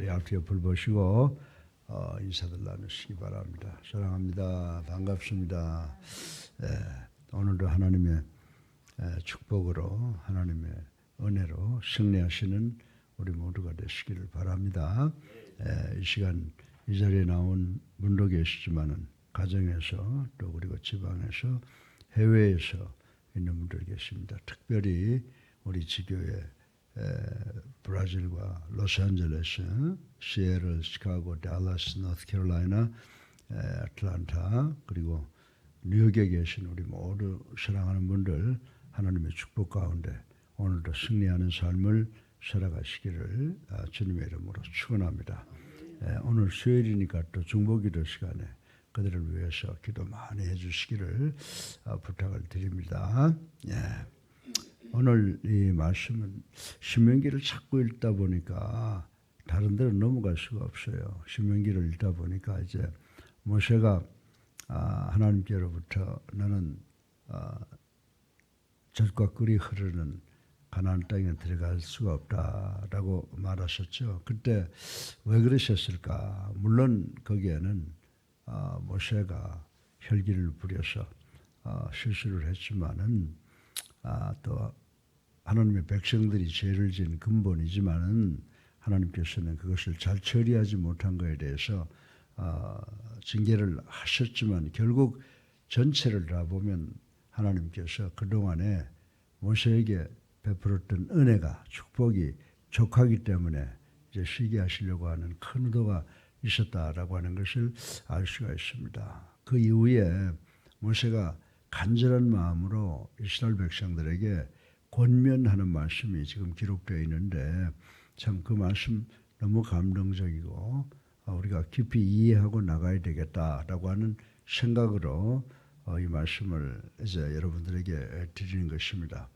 우리 앞뒤에 불 보시고 인사들 나누시기 바랍니다. 사랑합니다. 반갑습니다. 오늘도 하나님의 축복으로 하나님의 은혜로 승리하시는 우리 모두가 되시기를 바랍니다. 이 시간 이 자리에 나온 분도 계시지만은 가정에서 또 그리고 지방에서 해외에서 있는 분들 계십니다. 특별히 우리 지교회 브라질과 로스앤젤레스, 시애틀, 시카고, 달라스, 노스캐롤라이나, 애틀란타 그리고 뉴욕에 계신 우리 모두 사랑하는 분들 하나님의 축복 가운데 오늘도 승리하는 삶을 살아가시기를 주님의 이름으로 축원합니다. 오늘 수요일이니까 또 중보기도 시간에 그들을 위해서 기도 많이 해주시기를 부탁을 드립니다. 오늘 이 말씀은 신명기를 자꾸 읽다 보니까 다른 데로 넘어갈 수가 없어요. 신명기를 읽다 보니까 이제 모세가 하나님께로부터 너는 젖과 꿀이 흐르는 가나안 땅에 들어갈 수가 없다라고 말하셨죠. 그때 왜 그러셨을까? 물론 거기에는 모세가 혈기를 부려서 실수를 했지만은 또 하나님의 백성들이 죄를 지은 근본이지만은 하나님께서는 그것을 잘 처리하지 못한 것에 대해서 징계를 하셨지만 결국 전체를 다 보면 하나님께서 그동안에 모세에게 베풀었던 은혜가 축복이 족하기 때문에 이제 쉬게 하시려고 하는 큰 의도가 있었다라고 하는 것을 알 수가 있습니다. 그 이후에 모세가 간절한 마음으로 이스라엘 백성들에게 권면하는 말씀이 지금 기록되어 있는데 참 그 말씀 너무 감동적이고 우리가 깊이 이해하고 나가야 되겠다라고 하는 생각으로 이 말씀을 이제 여러분들에게 드리는 것입니다.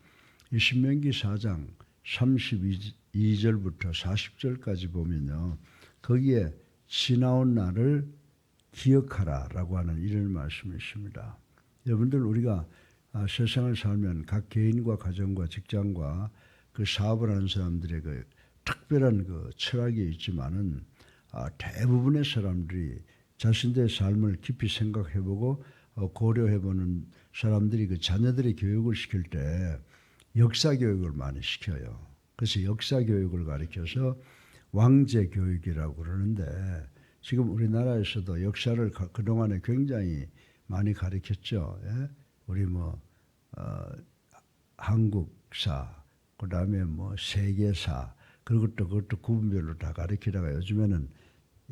이 신명기 4장 32절부터 40절까지 보면요. 거기에 지나온 날을 기억하라라고 하는 이런 말씀이 있습니다. 여러분들 우리가 세상을 살면 각 개인과 가정과 직장과 그 사업을 하는 사람들의 그 특별한 그 철학이 있지만은 대부분의 사람들이 자신들의 삶을 깊이 생각해보고 고려해보는 사람들이 그 자녀들의 교육을 시킬 때 역사 교육을 많이 시켜요. 그래서 역사 교육을 가르쳐서 왕제 교육이라고 그러는데 지금 우리나라에서도 역사를 그동안에 굉장히 많이 가르쳤죠. 예? 우리 한국사, 그 다음에 세계사, 그리고 또 그것도 구분별로 다 가르치다가 요즘에는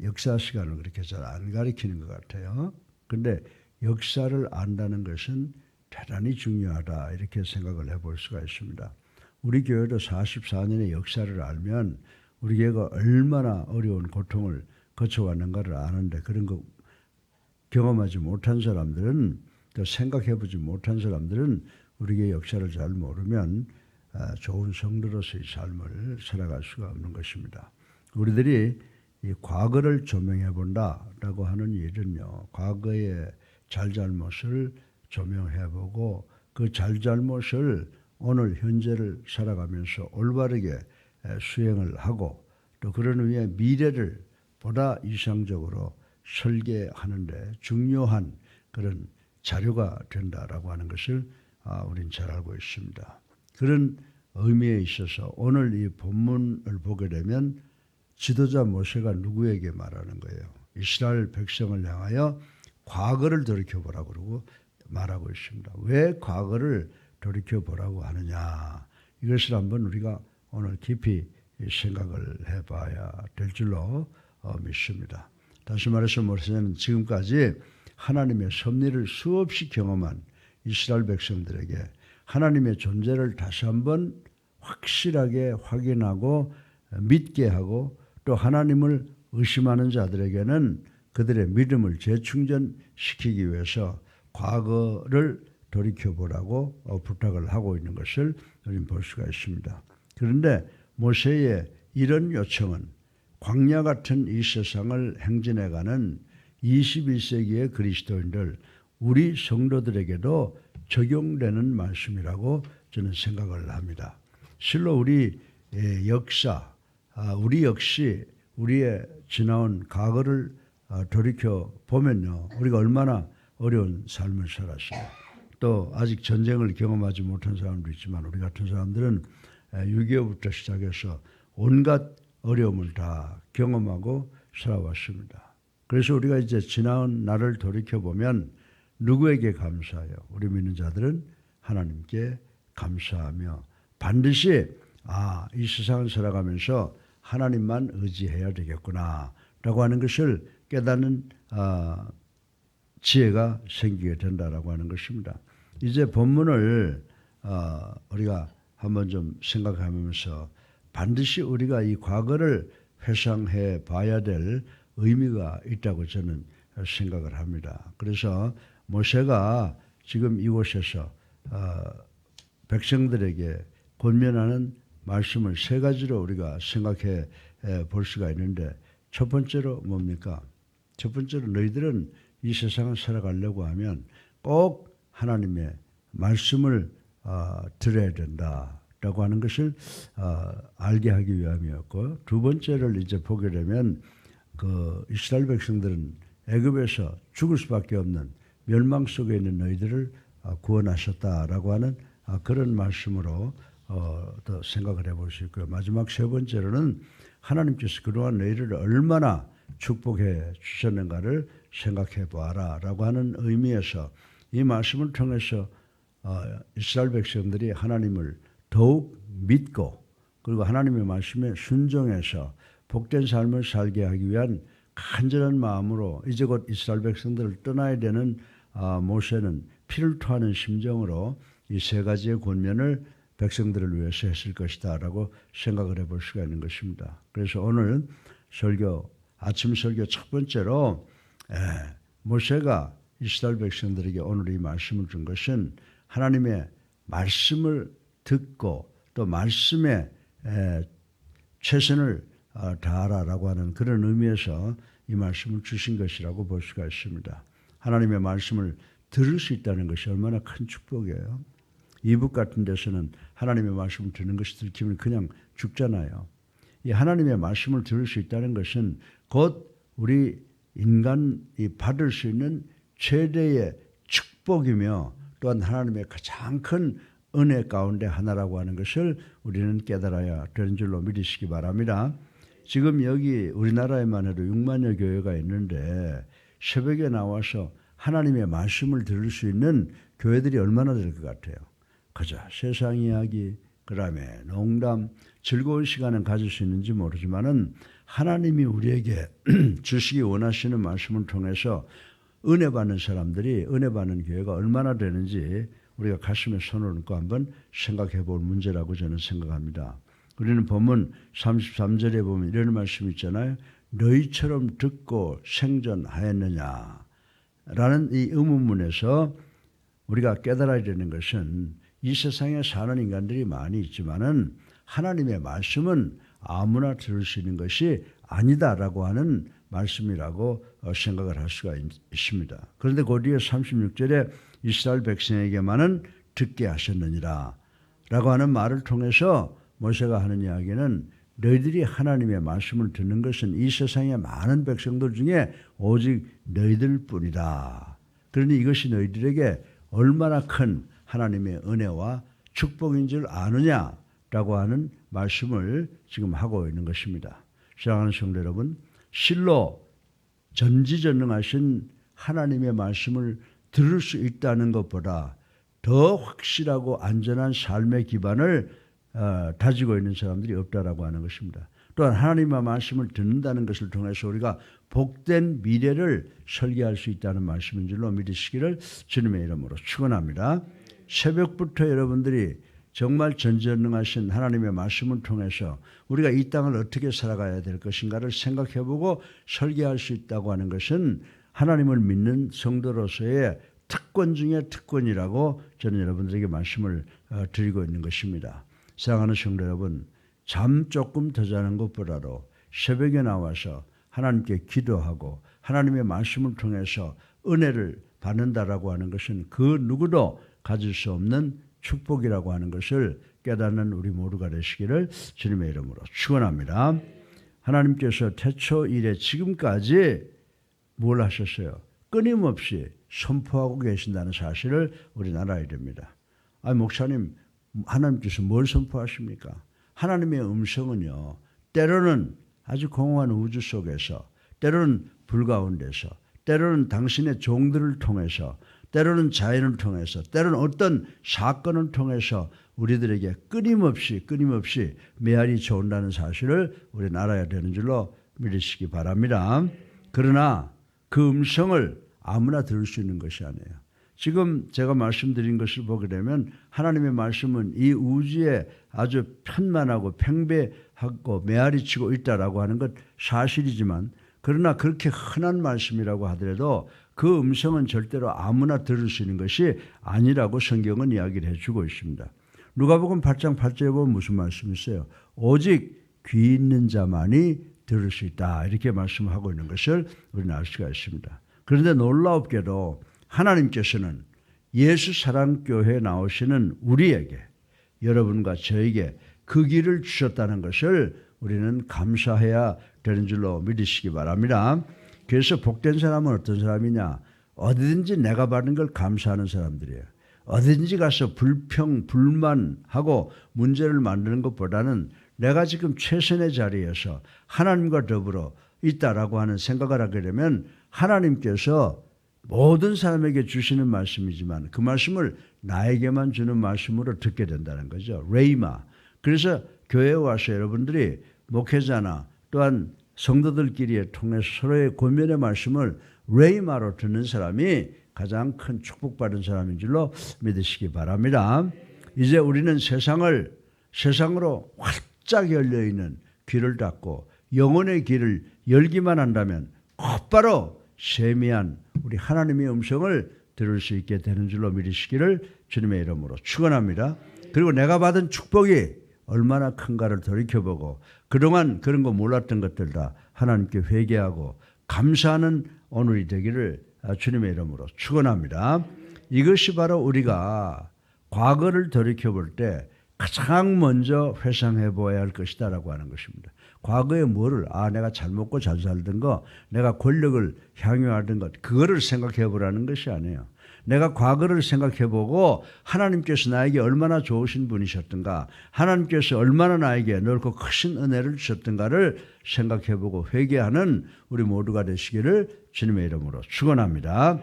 역사 시간을 그렇게 잘 안 가르치는 것 같아요. 근데 역사를 안다는 것은 대단히 중요하다 이렇게 생각을 해볼 수가 있습니다. 우리 교회도 44년의 역사를 알면 우리 교회가 얼마나 어려운 고통을 거쳐왔는가를 아는데 그런 거 경험하지 못한 사람들은 또 생각해보지 못한 사람들은 우리의 역사를 잘 모르면 좋은 성도로서의 삶을 살아갈 수가 없는 것입니다. 우리들이 이 과거를 조명해 본다라고 하는 일은요. 과거의 잘잘못을 조명해보고 그 잘잘못을 오늘 현재를 살아가면서 올바르게 수행을 하고 또 그런 의미에 미래를 보다 이상적으로 설계하는 데 중요한 그런 자료가 된다라고 하는 것을 우린 잘 알고 있습니다. 그런 의미에 있어서 오늘 이 본문을 보게 되면 지도자 모세가 누구에게 말하는 거예요? 이스라엘 백성을 향하여 과거를 돌이켜보라고 그러고 말하고 있습니다. 왜 과거를 돌이켜보라고 하느냐? 이것을 한번 우리가 오늘 깊이 생각을 해봐야 될 줄로 믿습니다. 다시 말해서 모세는 지금까지 하나님의 섭리를 수없이 경험한 이스라엘 백성들에게 하나님의 존재를 다시 한번 확실하게 확인하고 믿게 하고 또 하나님을 의심하는 자들에게는 그들의 믿음을 재충전시키기 위해서 과거를 돌이켜보라고 부탁을 하고 있는 것을 우리는 볼 수가 있습니다. 그런데 모세의 이런 요청은 광야 같은 이 세상을 행진해가는 21세기의 그리스도인들, 우리 성도들에게도 적용되는 말씀이라고 저는 생각을 합니다. 실로 우리 역사, 우리 역시 우리의 지나온 과거를 돌이켜 보면요, 우리가 얼마나 어려운 삶을 살았어요. 또 아직 전쟁을 경험하지 못한 사람도 있지만 우리 같은 사람들은 6.25부터 시작해서 온갖 어려움을 다 경험하고 살아왔습니다. 그래서 우리가 이제 지나온 날을 돌이켜보면 누구에게 감사해요? 우리 믿는 자들은 하나님께 감사하며 반드시 이 세상을 살아가면서 하나님만 의지해야 되겠구나 라고 하는 것을 깨닫는 지혜가 생기게 된다라고 하는 것입니다. 이제 본문을 우리가 한번 좀 생각하면서 반드시 우리가 이 과거를 회상해 봐야 될 의미가 있다고 저는 생각을 합니다. 그래서 모세가 지금 이곳에서 백성들에게 권면하는 말씀을 세 가지로 우리가 생각해 볼 수가 있는데, 첫 번째로 뭡니까? 첫 번째로 너희들은 이 세상을 살아가려고 하면 꼭 하나님의 말씀을 들어야 된다라고 하는 것을 알게 하기 위함이었고, 두 번째를 이제 보게 되면 그 이스라엘 백성들은 애굽에서 죽을 수밖에 없는 멸망 속에 있는 너희들을 구원하셨다라고 하는 그런 말씀으로 더 생각을 해볼 수 있고요. 마지막 세 번째로는 하나님께서 그동안 너희를 얼마나 축복해 주셨는가를 생각해 봐라 라고 하는 의미에서 이 말씀을 통해서 이스라엘 백성들이 하나님을 더욱 믿고 그리고 하나님의 말씀에 순종해서 복된 삶을 살게 하기 위한 간절한 마음으로 이제 곧 이스라엘 백성들을 떠나야 되는 모세는 피를 토하는 심정으로 이 세 가지의 권면을 백성들을 위해서 했을 것이다 라고 생각을 해볼 수가 있는 것입니다. 그래서 오늘 설교, 아침 설교 첫 번째로 모세가 이스라엘 백성들에게 오늘 이 말씀을 준 것은 하나님의 말씀을 듣고 또 말씀에 최선을 다하라라고 하는 그런 의미에서 이 말씀을 주신 것이라고 볼 수가 있습니다. 하나님의 말씀을 들을 수 있다는 것이 얼마나 큰 축복이에요. 이북 같은 데서는 하나님의 말씀을 듣는 것이 들키면 그냥 죽잖아요. 이 하나님의 말씀을 들을 수 있다는 것은 곧 우리 인간이 받을 수 있는 최대의 축복이며 또한 하나님의 가장 큰 은혜 가운데 하나라고 하는 것을 우리는 깨달아야 되는 줄로 믿으시기 바랍니다. 지금 여기 우리나라에만 해도 6만여 교회가 있는데 새벽에 나와서 하나님의 말씀을 들을 수 있는 교회들이 얼마나 될 것 같아요. 그저 세상 이야기, 그다음에 농담, 즐거운 시간을 가질 수 있는지 모르지만은 하나님이 우리에게 주시기 원하시는 말씀을 통해서 은혜 받는 사람들이, 은혜 받는 교회가 얼마나 되는지 우리가 가슴에 손을 얹고 한번 생각해 볼 문제라고 저는 생각합니다. 우리는 본문 33절에 보면 이런 말씀이 있잖아요. 너희처럼 듣고 생존하였느냐 라는 이 의문문에서 우리가 깨달아야 되는 것은 이 세상에 사는 인간들이 많이 있지만은 하나님의 말씀은 아무나 들을 수 있는 것이 아니다라고 하는 말씀이라고 생각을 할 수가 있습니다. 그런데 그 뒤에 36절에 이스라엘 백성에게만은 듣게 하셨느니라 라고 하는 말을 통해서 모세가 하는 이야기는 너희들이 하나님의 말씀을 듣는 것은 이 세상의 많은 백성들 중에 오직 너희들 뿐이다. 그러니 이것이 너희들에게 얼마나 큰 하나님의 은혜와 축복인 줄 아느냐라고 하는 말씀을 지금 하고 있는 것입니다. 사랑하는 성도 여러분, 실로 전지전능하신 하나님의 말씀을 들을 수 있다는 것보다 더 확실하고 안전한 삶의 기반을 다지고 있는 사람들이 없다라고 하는 것입니다. 또한 하나님의 말씀을 듣는다는 것을 통해서 우리가 복된 미래를 설계할 수 있다는 말씀인 줄로 믿으시기를 주님의 이름으로 축원합니다. 새벽부터 여러분들이 정말 전지전능하신 하나님의 말씀을 통해서 우리가 이 땅을 어떻게 살아가야 될 것인가를 생각해보고 설계할 수 있다고 하는 것은 하나님을 믿는 성도로서의 특권 중에 특권이라고 저는 여러분들에게 말씀을 드리고 있는 것입니다. 사랑하는 성도 여러분, 잠 조금 더 자는 것보다도 새벽에 나와서 하나님께 기도하고 하나님의 말씀을 통해서 은혜를 받는다라고 하는 것은 그 누구도 가질 수 없는 축복이라고 하는 것을 깨닫는 우리 모두가 되시기를 주님의 이름으로 축원합니다. 하나님께서 태초 이래 지금까지 뭘 하셨어요? 끊임없이 선포하고 계신다는 사실을 우리는 알아야 됩니다. 목사님, 하나님께서 뭘 선포하십니까? 하나님의 음성은요, 때로는 아주 공허한 우주 속에서, 때로는 불 가운데서, 때로는 당신의 종들을 통해서, 때로는 자연을 통해서, 때로는 어떤 사건을 통해서 우리들에게 끊임없이 메아리 쳐온다는 사실을 우리는 알아야 되는 줄로 믿으시기 바랍니다. 그러나 그 음성을 아무나 들을 수 있는 것이 아니에요. 지금 제가 말씀드린 것을 보게 되면 하나님의 말씀은 이 우주에 아주 편만하고 팽배하고 메아리치고 있다라고 하는 것 사실이지만, 그러나 그렇게 흔한 말씀이라고 하더라도 그 음성은 절대로 아무나 들을 수 있는 것이 아니라고 성경은 이야기를 해주고 있습니다. 누가복음 8장 8절에 보면 무슨 말씀이 있어요? 오직 귀 있는 자만이 들을 수 있다, 이렇게 말씀하고 있는 것을 우리는 알 수가 있습니다. 그런데 놀랍게도 하나님께서는 예수 사랑교회에 나오시는 우리에게, 여러분과 저에게 그 길을 주셨다는 것을 우리는 감사해야 되는 줄로 믿으시기 바랍니다. 그래서 복된 사람은 어떤 사람이냐? 어디든지 내가 받은 걸 감사하는 사람들이에요. 어디든지 가서 불만하고 문제를 만드는 것보다는 내가 지금 최선의 자리에서 하나님과 더불어 있다라고 하는 생각을 하게 되면 하나님께서 모든 사람에게 주시는 말씀이지만 그 말씀을 나에게만 주는 말씀으로 듣게 된다는 거죠. 레이마. 그래서 교회에 와서 여러분들이 목회자나 또한 성도들끼리 통해서 서로의 권면의 말씀을 레이마로 듣는 사람이 가장 큰 축복받은 사람인 줄로 믿으시기 바랍니다. 이제 우리는 세상으로 활짝 열려있는 귀를 닫고 영혼의 길을 열기만 한다면 곧바로 세미한 우리 하나님의 음성을 들을 수 있게 되는 줄로 믿으시기를 주님의 이름으로 축원합니다. 그리고 내가 받은 축복이 얼마나 큰가를 돌이켜보고 그동안 그런 거 몰랐던 것들 다 하나님께 회개하고 감사하는 오늘이 되기를 주님의 이름으로 축원합니다. 이것이 바로 우리가 과거를 돌이켜볼 때 가장 먼저 회상해 보아야 할 것이다 라고 하는 것입니다. 과거에 내가 잘 먹고 잘 살던 거, 내가 권력을 향유하던 것, 그거를 생각해 보라는 것이 아니에요. 내가 과거를 생각해 보고 하나님께서 나에게 얼마나 좋으신 분이셨던가, 하나님께서 얼마나 나에게 넓고 크신 은혜를 주셨던가를 생각해 보고 회개하는 우리 모두가 되시기를 주님의 이름으로 축원합니다.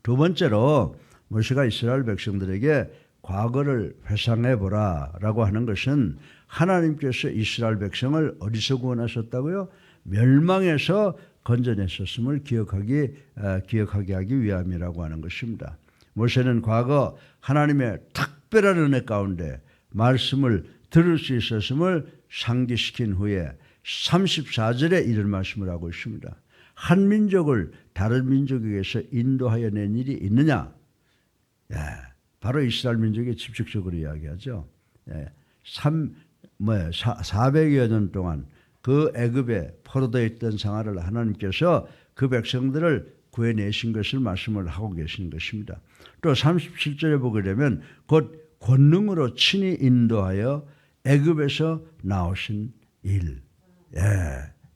두 번째로 모세가 이스라엘 백성들에게 과거를 회상해 보라라고 하는 것은 하나님께서 이스라엘 백성을 어디서 구원하셨다고요? 멸망에서 건져냈었음을 기억하게 하기 위함이라고 하는 것입니다. 모세는 과거 하나님의 특별한 은혜 가운데 말씀을 들을 수 있었음을 상기시킨 후에 34절에 이런 말씀을 하고 있습니다. 한 민족을 다른 민족에게서 인도하여 낸 일이 있느냐? 바로 이스라엘 민족이 직접적으로 이야기하죠. 400여 년 동안 그 애굽에 포로되어 있던 생활을 하나님께서 그 백성들을 구해내신 것을 말씀을 하고 계시는 것입니다. 또 37절에 보게 되면 곧 권능으로 친히 인도하여 애굽에서 나오신 일.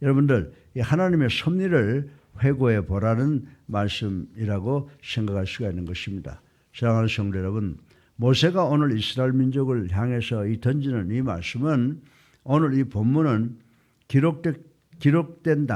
여러분들 하나님의 섭리를 회고해 보라는 말씀이라고 생각할 수가 있는 것입니다. 사랑하는 성도 여러분, 모세가 오늘 이스라엘 민족을 향해서 던지는 이 말씀은, 오늘 이 본문은 기록된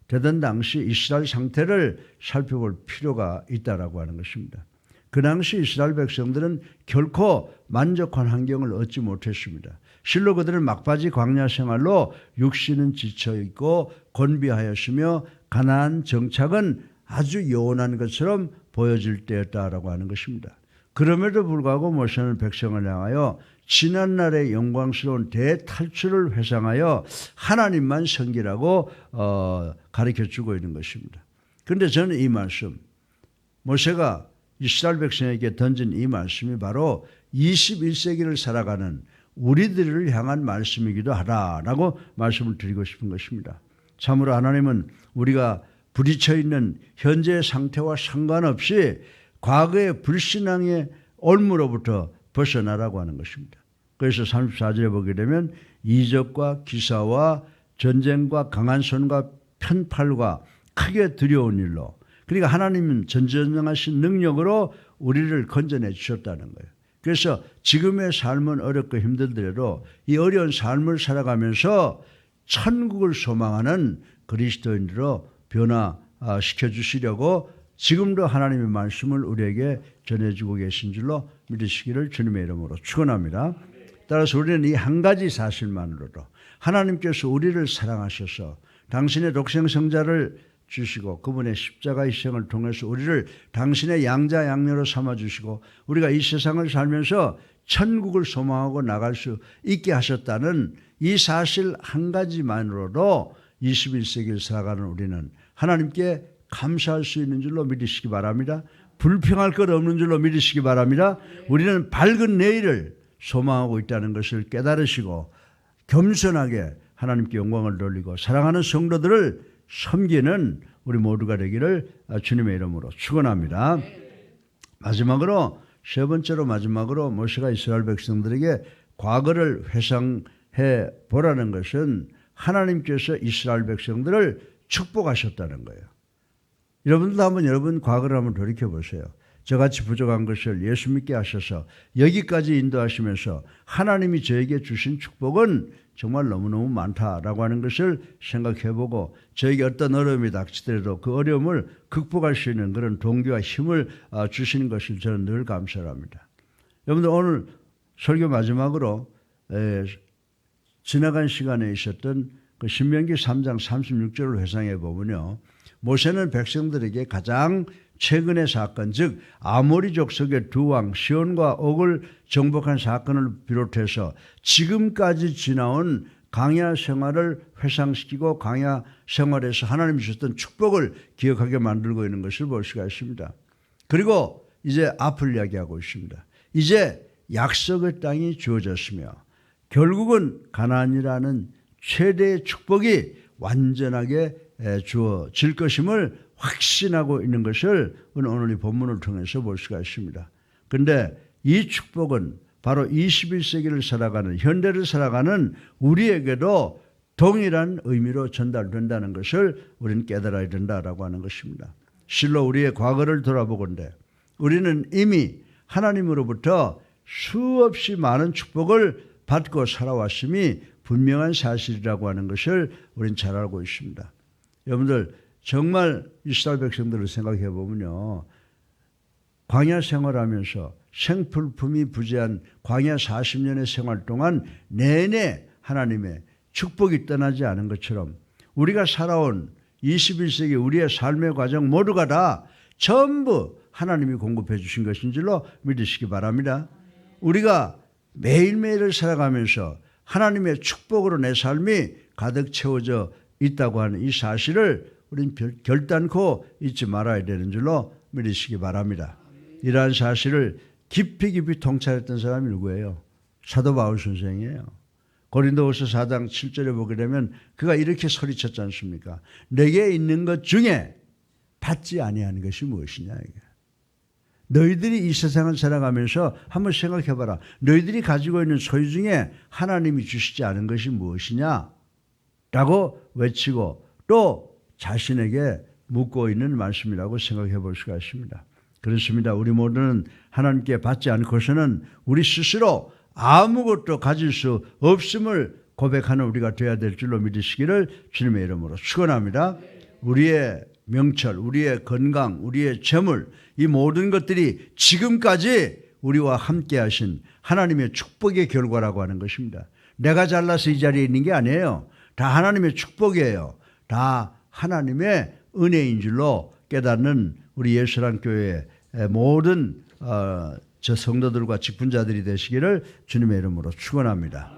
되던 당시 이스라엘 상태를 살펴볼 필요가 있다라고 하는 것입니다. 그 당시 이스라엘 백성들은 결코 만족한 환경을 얻지 못했습니다. 실로 그들은 막바지 광야 생활로 육신은 지쳐있고 곤비하였으며 가나안 정착은 아주 요원한 것처럼 보여질 때였다라고 하는 것입니다. 그럼에도 불구하고 모세는 백성을 향하여 지난날의 영광스러운 대탈출을 회상하여 하나님만 섬기라고 가르쳐주고 있는 것입니다. 그런데 저는 이 말씀, 모세가 이스라엘 백성에게 던진 이 말씀이 바로 21세기를 살아가는 우리들을 향한 말씀이기도 하다라고 말씀을 드리고 싶은 것입니다. 참으로 하나님은 우리가 부딪혀 있는 현재의 상태와 상관없이 과거의 불신앙의 올무로부터 벗어나라고 하는 것입니다. 그래서 34절에 보게 되면 이적과 기사와 전쟁과 강한 손과 편팔과 크게 두려운 일로, 그러니까 하나님은 전전능하신 능력으로 우리를 건져내 주셨다는 거예요. 그래서 지금의 삶은 어렵고 힘들더라도 이 어려운 삶을 살아가면서 천국을 소망하는 그리스도인으로 변화시켜 주시려고 지금도 하나님의 말씀을 우리에게 전해주고 계신 줄로 믿으시기를 주님의 이름으로 축원합니다. 따라서 우리는 이 한 가지 사실만으로도 하나님께서 우리를 사랑하셔서 당신의 독생성자를 주시고 그분의 십자가 희생을 통해서 우리를 당신의 양자 양녀로 삼아주시고 우리가 이 세상을 살면서 천국을 소망하고 나갈 수 있게 하셨다는 이 사실 한 가지만으로도 21세기를 살아가는 우리는 하나님께 감사할 수 있는 줄로 믿으시기 바랍니다. 불평할 것 없는 줄로 믿으시기 바랍니다. 우리는 밝은 내일을 소망하고 있다는 것을 깨달으시고 겸손하게 하나님께 영광을 돌리고 사랑하는 성도들을 섬기는 우리 모두가 되기를 주님의 이름으로 축원합니다. 마지막으로 세 번째로 마지막으로 모세가 이스라엘 백성들에게 과거를 회상해 보라는 것은 하나님께서 이스라엘 백성들을 축복하셨다는 거예요. 여러분도 한번 여러분 과거를 한번 돌이켜 보세요. 저같이 부족한 것을 예수 믿게 하셔서 여기까지 인도하시면서 하나님이 저에게 주신 축복은 정말 너무너무 많다라고 하는 것을 생각해보고 저에게 어떤 어려움이 닥치더라도 그 어려움을 극복할 수 있는 그런 동기와 힘을 주시는 것을 저는 늘 감사합니다. 여러분들 오늘 설교 마지막으로 지나간 시간에 있었던 그 신명기 3장 36절을 회상해 보면요. 모세는 백성들에게 가장 최근의 사건, 즉 아모리 족속의 두 왕 시온과 옥을 정복한 사건을 비롯해서 지금까지 지나온 광야 생활을 회상시키고 광야 생활에서 하나님이 주셨던 축복을 기억하게 만들고 있는 것을 볼 수가 있습니다. 그리고 이제 앞을 이야기하고 있습니다. 이제 약속의 땅이 주어졌으며 결국은 가나안이라는 최대의 축복이 완전하게 주어질 것임을 확신하고 있는 것을 오늘 이 본문을 통해서 볼 수가 있습니다. 그런데 이 축복은 바로 21세기를 살아가는 현대를 살아가는 우리에게도 동일한 의미로 전달된다는 것을 우리는 깨달아야 된다라고 하는 것입니다. 실로 우리의 과거를 돌아보건대 우리는 이미 하나님으로부터 수없이 많은 축복을 받고 살아왔음이 분명한 사실이라고 하는 것을 우리는 잘 알고 있습니다. 여러분들 정말 이스라엘 백성들을 생각해 보면요. 광야 생활하면서 생필품이 부재한 광야 40년의 생활 동안 내내 하나님의 축복이 떠나지 않은 것처럼 우리가 살아온 21세기 우리의 삶의 과정 모두가 다 전부 하나님이 공급해 주신 것인 줄로 믿으시기 바랍니다. 우리가 매일매일을 살아가면서 하나님의 축복으로 내 삶이 가득 채워져 있다고 하는 이 사실을 우리는 결단코 잊지 말아야 되는 줄로 믿으시기 바랍니다. 이러한 사실을 깊이 통찰했던 사람이 누구예요? 사도 바울 선생이에요. 고린도후서 4장 7절에 보게 되면 그가 이렇게 소리쳤지 않습니까? 내게 있는 것 중에 받지 아니하는 것이 무엇이냐 이게. 너희들이 이 세상을 살아가면서 한번 생각해봐라. 너희들이 가지고 있는 소유 중에 하나님이 주시지 않은 것이 무엇이냐? 라고 외치고 또 자신에게 묻고 있는 말씀이라고 생각해 볼 수가 있습니다. 그렇습니다. 우리 모두는 하나님께 받지 않고서는 우리 스스로 아무것도 가질 수 없음을 고백하는 우리가 되어야 될 줄로 믿으시기를 주님의 이름으로 축원합니다. 우리의 명철, 우리의 건강, 우리의 재물 이 모든 것들이 지금까지 우리와 함께 하신 하나님의 축복의 결과라고 하는 것입니다. 내가 잘나서 이 자리에 있는 게 아니에요. 다 하나님의 축복이에요. 다 하나님의 은혜인 줄로 깨닫는 우리 예수랑교회의 모든 저 성도들과 직분자들이 되시기를 주님의 이름으로 축원합니다.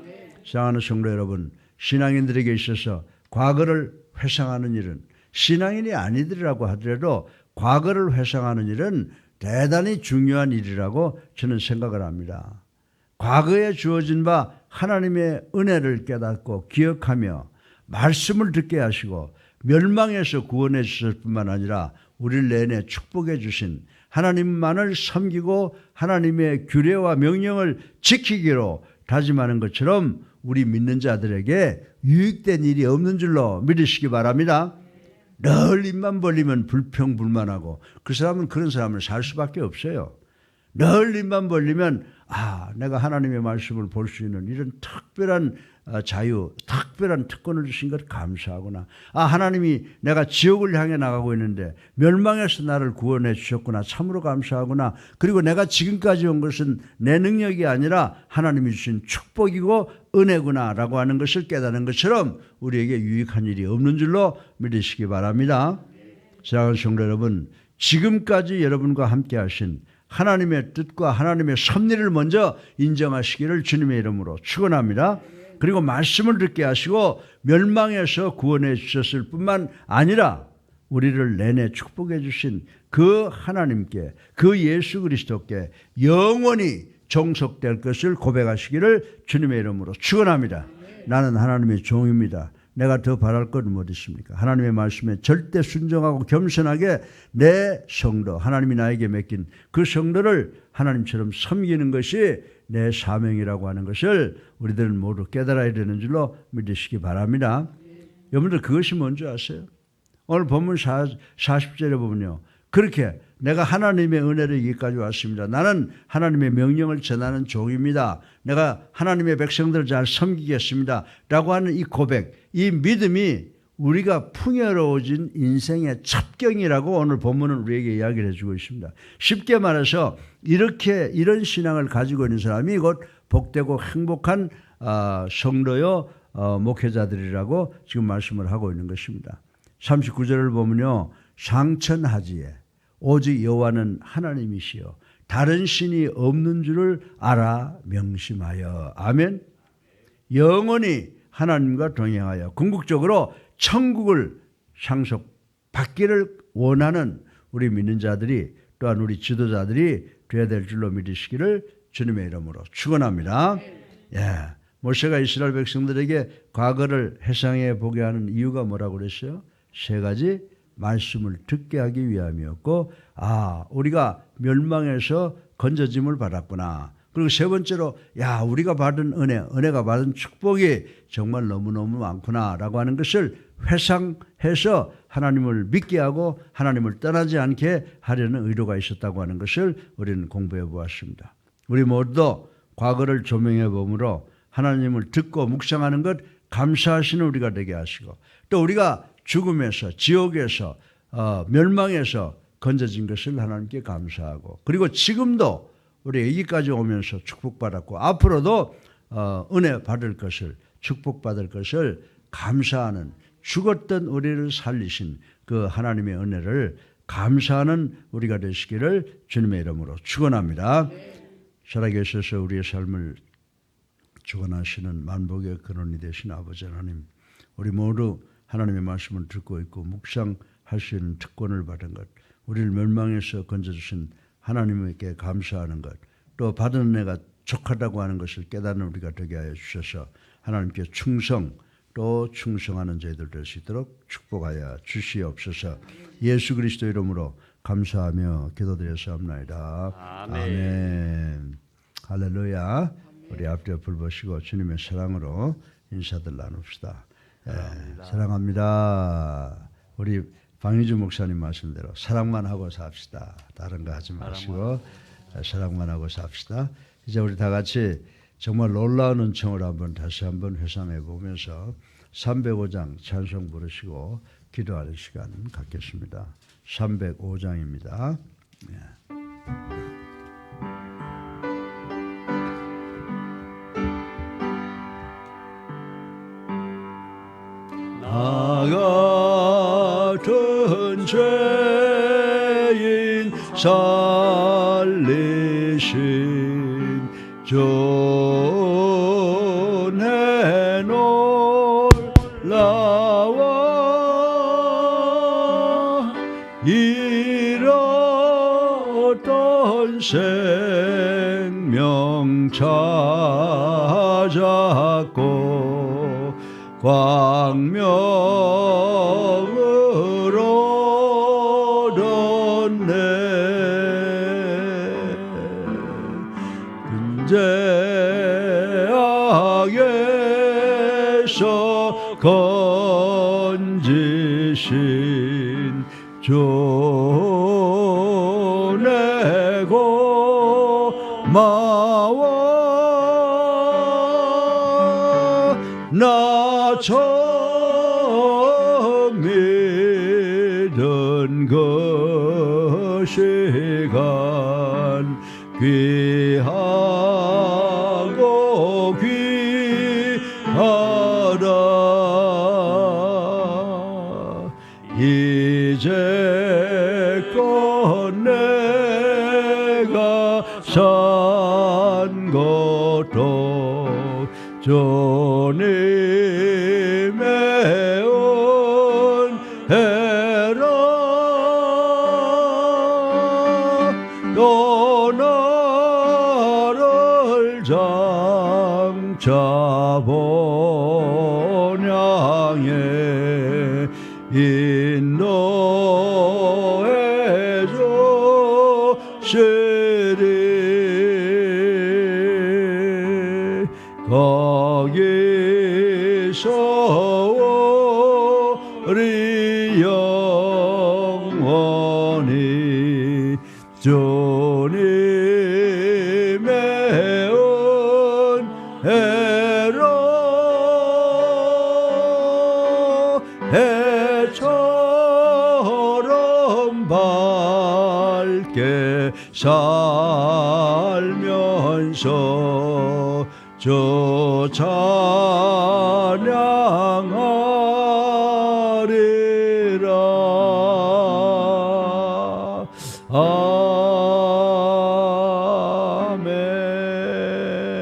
사랑하는 성도 여러분, 신앙인들에게 있어서 과거를 회상하는 일은 신앙인이 아니더라고 하더라도 과거를 회상하는 일은 대단히 중요한 일이라고 저는 생각을 합니다. 과거에 주어진 바 하나님의 은혜를 깨닫고 기억하며 말씀을 듣게 하시고 멸망에서 구원해 주실 뿐만 아니라 우리를 내내 축복해 주신 하나님만을 섬기고 하나님의 규례와 명령을 지키기로 다짐하는 것처럼 우리 믿는 자들에게 유익된 일이 없는 줄로 믿으시기 바랍니다. 늘 입만 벌리면 불평불만하고 그 사람은 그런 사람을 살 수밖에 없어요. 늘 입만 벌리면 내가 하나님의 말씀을 볼 수 있는 이런 특별한 자유, 특별한 특권을 주신 것 감사하구나. 하나님이 내가 지옥을 향해 나가고 있는데 멸망에서 나를 구원해 주셨구나. 참으로 감사하구나. 그리고 내가 지금까지 온 것은 내 능력이 아니라 하나님이 주신 축복이고 은혜구나 라고 하는 것을 깨닫는 것처럼 우리에게 유익한 일이 없는 줄로 믿으시기 바랍니다. 사랑하는 성도 여러분, 지금까지 여러분과 함께 하신 하나님의 뜻과 하나님의 섭리를 먼저 인정하시기를 주님의 이름으로 축원합니다. 그리고 말씀을 듣게 하시고 멸망에서 구원해 주셨을 뿐만 아니라 우리를 내내 축복해 주신 그 하나님께, 그 예수 그리스도께 영원히 종속될 것을 고백하시기를 주님의 이름으로 축원합니다. 나는 하나님의 종입니다. 내가 더 바랄 건 뭐 있습니까? 하나님의 말씀에 절대 순종하고 겸손하게 내 성도, 하나님이 나에게 맡긴 그 성도를 하나님처럼 섬기는 것이 내 사명이라고 하는 것을 우리들은 모두 깨달아야 되는 줄로 믿으시기 바랍니다. 여러분들 그것이 뭔지 아세요? 오늘 본문 40절에 보면요. 그렇게 내가 하나님의 은혜를 여기까지 왔습니다. 나는 하나님의 명령을 전하는 종입니다. 내가 하나님의 백성들을 잘 섬기겠습니다. 라고 하는 이 고백, 이 믿음이 우리가 풍요로워진 인생의 첩경이라고 오늘 본문은 우리에게 이야기를 해주고 있습니다. 쉽게 말해서 이런 신앙을 가지고 있는 사람이 곧 복되고 행복한 성도요 목회자들이라고 지금 말씀을 하고 있는 것입니다. 39절을 보면요. 상천하지에 오직 여호와는 하나님이시여 다른 신이 없는 줄을 알아 명심하여. 아멘. 영원히 하나님과 동행하여 궁극적으로 천국을 상속받기를 원하는 우리 믿는 자들이 또한 우리 지도자들이 되어야 될 줄로 믿으시기를 주님의 이름으로 축원합니다. 모세가 이스라엘 백성들에게 과거를 회상해 보게 하는 이유가 뭐라고 그랬어요? 세 가지 말씀을 듣게 하기 위함이었고, 우리가 멸망에서 건져짐을 받았구나. 그리고 세 번째로 우리가 받은 은혜가 받은 축복이 정말 너무너무 많구나 라고 하는 것을 회상해서 하나님을 믿게 하고 하나님을 떠나지 않게 하려는 의도가 있었다고 하는 것을 우리는 공부해 보았습니다. 우리 모두 과거를 조명해 보므로 하나님을 듣고 묵상하는 것 감사하시는 우리가 되게 하시고, 또 우리가 죽음에서 지옥에서 멸망에서 건져진 것을 하나님께 감사하고, 그리고 지금도 우리 여기까지 오면서 축복받았고 앞으로도 은혜 받을 것을, 축복받을 것을 감사하는, 죽었던 우리를 살리신 그 하나님의 은혜를 감사하는 우리가 되시기를 주님의 이름으로 축원합니다. 살아계셔서 우리의 삶을 주관하시는 만복의 근원이 되신 아버지 하나님, 우리 모두 하나님의 말씀을 듣고 있고 묵상할 수 있는 특권을 받은 것, 우리를 멸망에서 건져주신 하나님께 감사하는 것, 또 받은 은혜가 족하다고 하는 것을 깨닫는 우리가 되게 하여 주셔서 하나님께 또 충성하는 저희들 될 수 있도록 축복하여 주시옵소서. 예수 그리스도 이름으로 감사하며 기도드렸사옵나이다. 아멘. 할렐루야. 우리 앞뒤 불 보시고 주님의 사랑으로 인사들 나눕시다. 사랑합니다. 우리 방희주 목사님 말씀대로 사랑만 하고 삽시다. 다른 거 하지 마시고 사랑만 하고 삽시다. 이제 우리 다 같이 정말 놀라운 은총을 다시 한번 회상해 보면서 305장 찬송 부르시고 기도하는 시간 갖겠습니다. 305장입니다. 나 같은 죄인 살리신 존의 놀라워 잃었던 생명 찾았고 광명을 얻었네. 근제악에서 대신 주 내 고마워 나 처음 믿은 그 시간 귀하고 귀하다 이제껏 내가 산 것도 주님의 은혜라 또 나를 장차 본향에 인도해 주시리 거기서 우리 영원히 주님의 은혜로 해처럼 밝게 살면서 주 찬양하리라.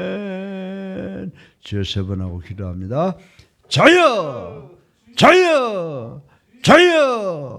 아멘. 주여 세 번 하고 기도합니다. 저여 저여 저여